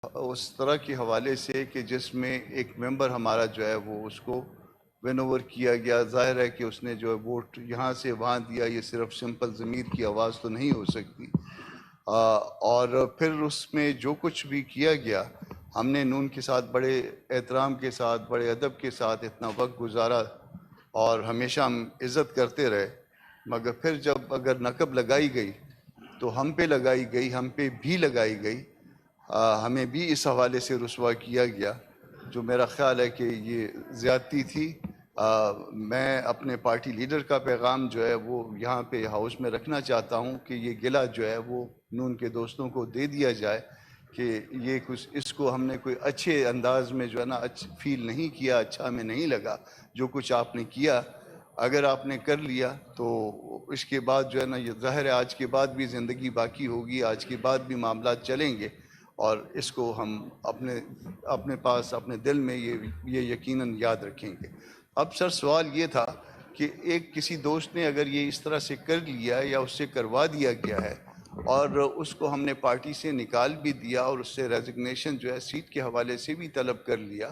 اس طرح کے حوالے سے کہ جس میں ایک ممبر ہمارا جو ہے وہ اس کو ون اوور کیا گیا. ظاہر ہے کہ اس نے جو ہے ووٹ یہاں سے وہاں دیا. یہ صرف سمپل ضمیر کی آواز تو نہیں ہو سکتی. اور پھر اس میں جو کچھ بھی کیا گیا ہم نے نون کے ساتھ بڑے احترام کے ساتھ بڑے ادب کے ساتھ اتنا وقت گزارا اور ہمیشہ ہم عزت کرتے رہے. مگر پھر جب اگر نقب لگائی گئی تو ہم پہ لگائی گئی, ہم پہ بھی لگائی گئی, ہمیں بھی اس حوالے سے رسوا کیا گیا, جو میرا خیال ہے کہ یہ زیادتی تھی. میں اپنے پارٹی لیڈر کا پیغام جو ہے وہ یہاں پہ ہاؤس میں رکھنا چاہتا ہوں کہ یہ گلہ جو ہے وہ نون کے دوستوں کو دے دیا جائے کہ یہ کچھ اس کو ہم نے کوئی اچھے انداز میں جو ہے نا فیل نہیں کیا, اچھا ہمیں نہیں لگا. جو کچھ آپ نے کیا اگر آپ نے کر لیا تو اس کے بعد جو ہے نا یہ ظاہر ہے آج کے بعد بھی زندگی باقی ہوگی, آج کے بعد بھی معاملات چلیں گے اور اس کو ہم اپنے پاس اپنے دل میں یہ یقیناً یاد رکھیں گے. اب سر سوال یہ تھا کہ ایک کسی دوست نے اگر یہ اس طرح سے کر لیا یا اس سے کروا دیا گیا ہے اور اس کو ہم نے پارٹی سے نکال بھی دیا اور اس سے ریزگنیشن جو ہے سیٹ کے حوالے سے بھی طلب کر لیا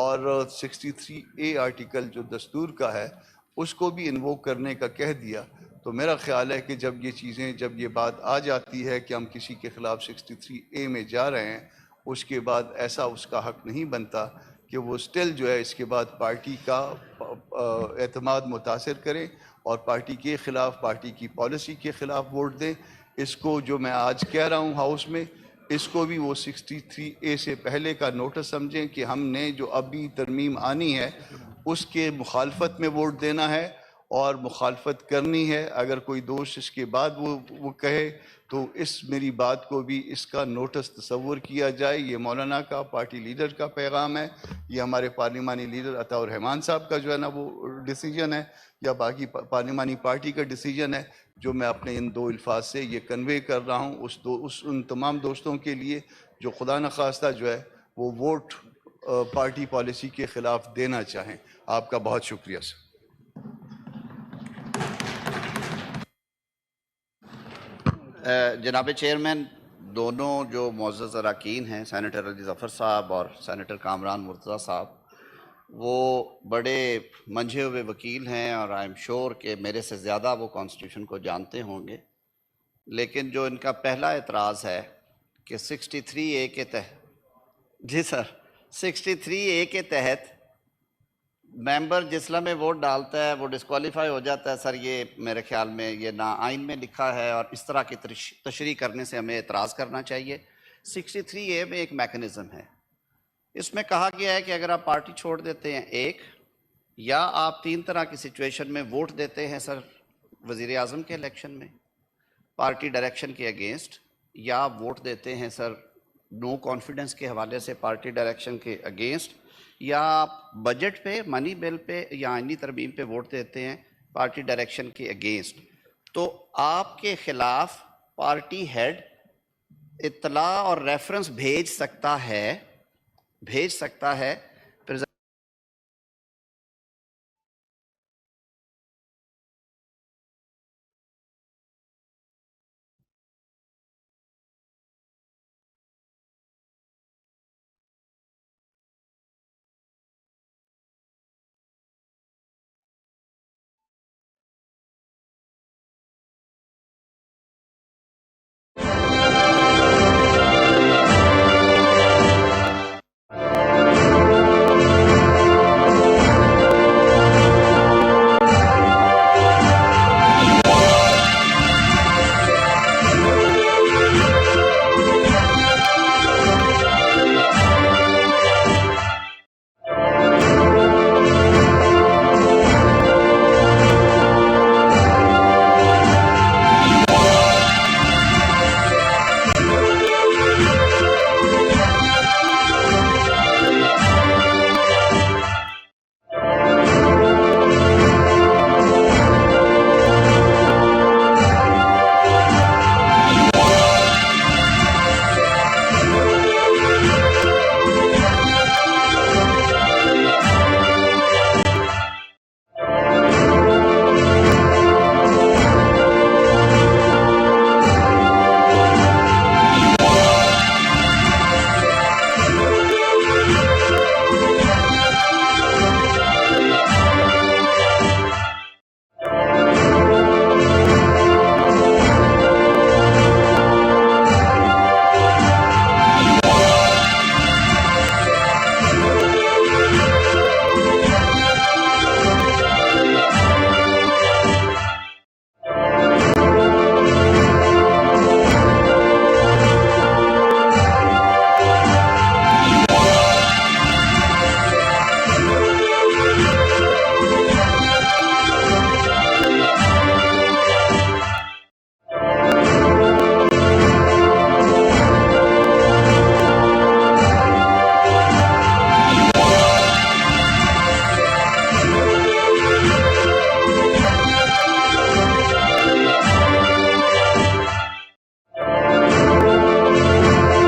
اور 63A آرٹیکل جو دستور کا ہے اس کو بھی انووک کرنے کا کہہ دیا, تو میرا خیال ہے کہ جب یہ بات آ جاتی ہے کہ ہم کسی کے خلاف 63A میں جا رہے ہیں, اس کے بعد ایسا اس کا حق نہیں بنتا کہ وہ سٹل جو ہے اس کے بعد پارٹی کا اعتماد متاثر کریں اور پارٹی کے خلاف, پارٹی کی پالیسی کے خلاف ووٹ دیں. اس کو جو میں آج کہہ رہا ہوں ہاؤس میں, اس کو بھی وہ 63A سے پہلے کا نوٹس سمجھیں کہ ہم نے جو ابھی ترمیم آنی ہے اس کے مخالفت میں ووٹ دینا ہے اور مخالفت کرنی ہے. اگر کوئی دوست اس کے بعد وہ کہے تو اس میری بات کو بھی اس کا نوٹس تصور کیا جائے. یہ مولانا کا پارٹی لیڈر کا پیغام ہے, یہ ہمارے پارلیمانی لیڈر عطا الرحمان صاحب کا جو ہے نا وہ ڈیسیجن ہے یا باقی پارلیمانی پارٹی کا ڈیسیجن ہے, جو میں اپنے ان دو الفاظ سے یہ کنوے کر رہا ہوں ان تمام دوستوں کے لیے جو خدا نخواستہ جو ہے وہ ووٹ پارٹی پالیسی کے خلاف دینا چاہیں. آپ کا بہت شکریہ سر. جناب چیئرمین, دونوں جو معزز اراکین ہیں سینیٹر علی ظفر صاحب اور سینیٹر کامران مرتضیٰ صاحب, وہ بڑے منجھے ہوئے وکیل ہیں اور آئی ایم شور کہ میرے سے زیادہ وہ کانسٹیٹیوشن کو جانتے ہوں گے. لیکن جو ان کا پہلا اعتراض ہے کہ 63A کے تحت, جی سر, 63A کے تحت ممبر جس لمحے ووٹ ڈالتا ہے وہ ڈسکوالیفائی ہو جاتا ہے. سر یہ میرے خیال میں یہ نہ آئین میں لکھا ہے اور اس طرح کی تشریح کرنے سے ہمیں اعتراض کرنا چاہیے. 63A میں ایک میکنزم ہے, اس میں کہا گیا ہے کہ اگر آپ پارٹی چھوڑ دیتے ہیں ایک, یا آپ 3 طرح کی سچویشن میں ووٹ دیتے ہیں سر وزیر اعظم کے الیکشن میں پارٹی ڈائریکشن کے اگینسٹ, یا آپ ووٹ دیتے ہیں سر نو کانفیڈنس کے حوالے سے پارٹی ڈائریکشن کے اگینسٹ, یا آپ بجٹ پہ, منی بل پہ یا آئینی ترمیم پہ ووٹ دیتے ہیں پارٹی ڈائریکشن کے اگینسٹ, تو آپ کے خلاف پارٹی ہیڈ اطلاع اور ریفرنس بھیج سکتا ہے